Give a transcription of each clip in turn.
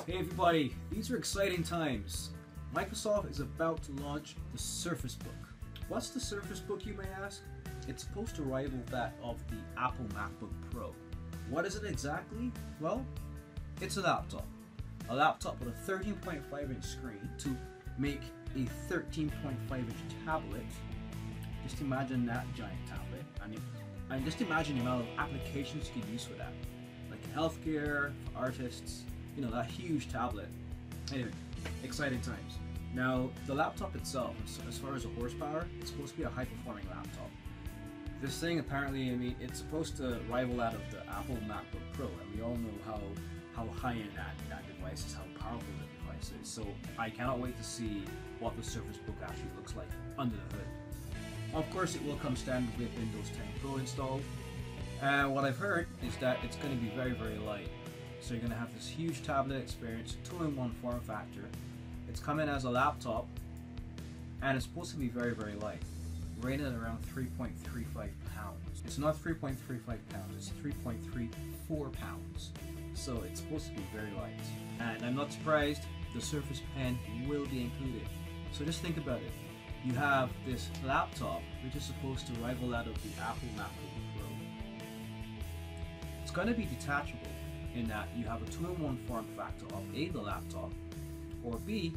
Hey everybody, these are exciting times. Microsoft is about to launch the Surface Book. What's the Surface Book, you may ask? It's supposed to rival that of the Apple MacBook Pro. What is it exactly? Well, it's a laptop. A laptop with a 13.5-inch screen to make a 13.5-inch tablet. Just imagine that giant tablet, and just imagine the amount of applications you could use for that. Like healthcare, for artists, you know, that huge tablet. Anyway, exciting times. Now, the laptop itself, as far as the horsepower, it's supposed to be a high-performing laptop. This thing apparently, I mean, it's supposed to rival that of the Apple MacBook Pro, and we all know how high-end that device is, how powerful the device is. So I cannot wait to see what the Surface Book actually looks like under the hood. Of course, it will come standard with Windows 10 Pro installed. And what I've heard is that it's going to be very, very light. So you're going to have this huge tablet experience, 2-in-1 form factor. It's coming as a laptop, and it's supposed to be very, very light, rated at around 3.35 pounds. It's not 3.35 pounds, it's 3.34 pounds. So it's supposed to be very light. And I'm not surprised the Surface Pen will be included. So just think about it. You have this laptop, which is supposed to rival that of the Apple MacBook Pro. It's going to be detachable, in that you have a 2-in-1 form factor of A, the laptop, or B,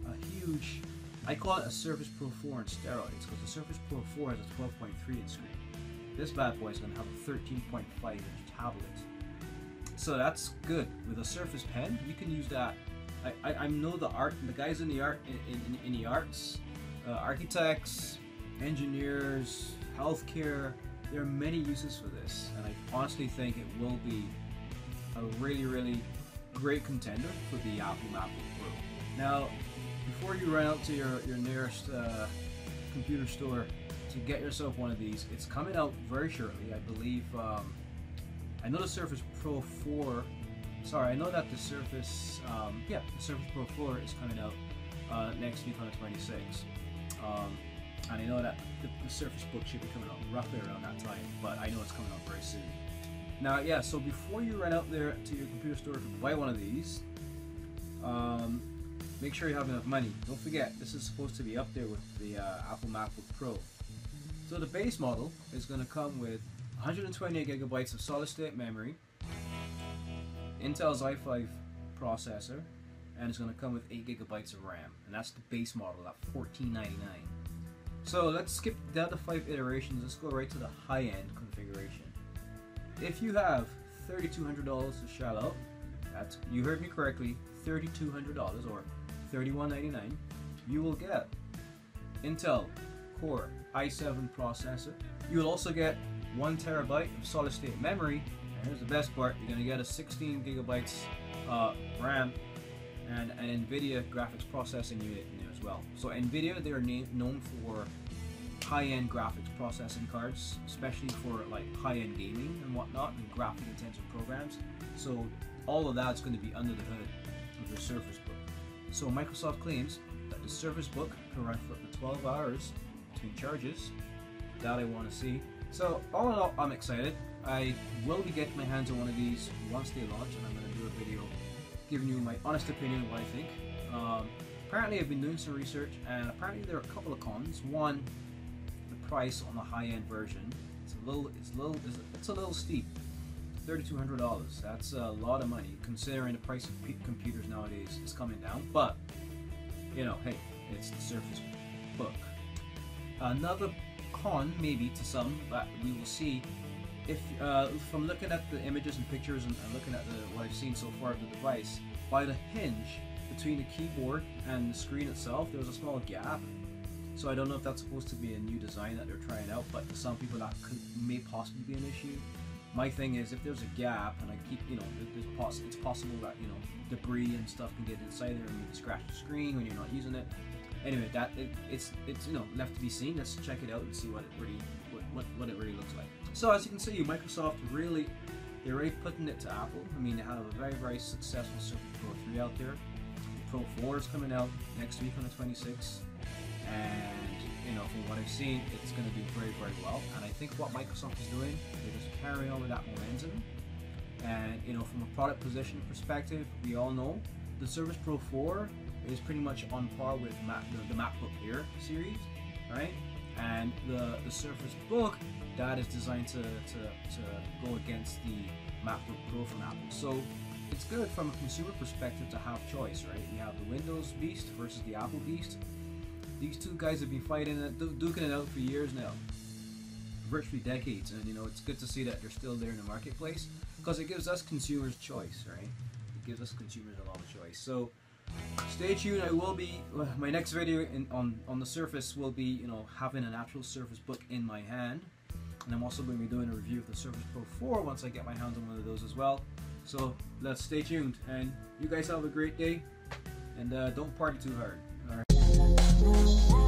a huge, I call it a Surface Pro 4 on steroids, because the Surface Pro 4 has a 12.3-inch screen. This bad boy is going to have a 13.5-inch tablet. So that's good. With a Surface Pen, you can use that. I know the guys in the arts, architects, engineers, healthcare, there are many uses for this, and I honestly think it will be a really, really great contender for the Apple MacBook Pro. Now, before you run out to your nearest computer store to get yourself one of these, it's coming out very shortly. I believe, I know the Surface Pro 4, sorry, I know that the Surface, the Surface Pro 4 is coming out next week on the 26th. And I know that the Surface Book should be coming out roughly around that time, but I know it's coming out very soon. Now, yeah, so before you run out there to your computer store to buy one of these, make sure you have enough money. Don't forget, this is supposed to be up there with the Apple MacBook Pro. So the base model is going to come with 128 gigabytes of solid-state memory, Intel's i5 processor, and it's going to come with 8 gigabytes of RAM. And that's the base model at $14.99. So let's skip down to 5 iterations. Let's go right to the high-end configuration. If you have $3,200 to shell out, that's, you heard me correctly, $3,200 or $31.99, you will get Intel Core i7 processor. You will also get 1 terabyte of solid state memory, and here's the best part, you're going to get a 16 gigabytes RAM and an Nvidia graphics processing unit in there as well. So Nvidia, they're known for high-end graphics processing cards, especially for like high-end gaming and whatnot, and graphic intensive programs. So all of that's going to be under the hood of the Surface Book. So Microsoft claims that the Surface Book can run for up to 12 hours between charges. That I want to see. So all in all, I'm excited. I will be getting my hands on one of these once they launch, and I'm going to do a video giving you my honest opinion of what I think. Apparently I've been doing some research, and apparently there are a couple of cons. One, price on the high-end version, it's a little steep. $3,200, that's a lot of money considering the price of computers nowadays is coming down, but you know, hey, it's the Surface Book. Another con, maybe to some, but we will see, if from looking at the images and pictures and looking at what I've seen so far of the device, by the hinge between the keyboard and the screen itself, there's a small gap. So I don't know if that's supposed to be a new design that they're trying out, but to some people that may possibly be an issue. My thing is, if there's a gap, and I keep, you know, it's possible that, you know, debris and stuff can get inside there and maybe scratch the screen when you're not using it. Anyway, it's you know, left to be seen. Let's check it out and see what it really looks like. So as you can see, Microsoft they're already putting it to Apple. I mean, they have a very, very successful Surface Pro 3 out there. The Pro 4 is coming out next week on the 26th. And you know, from what I've seen, it's going to do very, very well. And I think what Microsoft is doing, they're just carrying on with that momentum. And you know, from a product positioning perspective, we all know the Surface Pro 4 is pretty much on par with the MacBook Air series, right? And the Surface Book, that is designed to go against the MacBook Pro from Apple. So it's good from a consumer perspective to have choice, right? We have the Windows beast versus the Apple beast. These two guys have been fighting it, duking it out for years now, virtually decades, and you know, it's good to see that they're still there in the marketplace, because it gives us consumers choice, right? It gives us consumers a lot of choice. So stay tuned. I will be my next video on the Surface will be, you know, having an actual Surface Book in my hand, and I'm also going to be doing a review of the Surface Pro 4 once I get my hands on one of those as well. So let's stay tuned, and you guys have a great day, and don't party too hard. All right.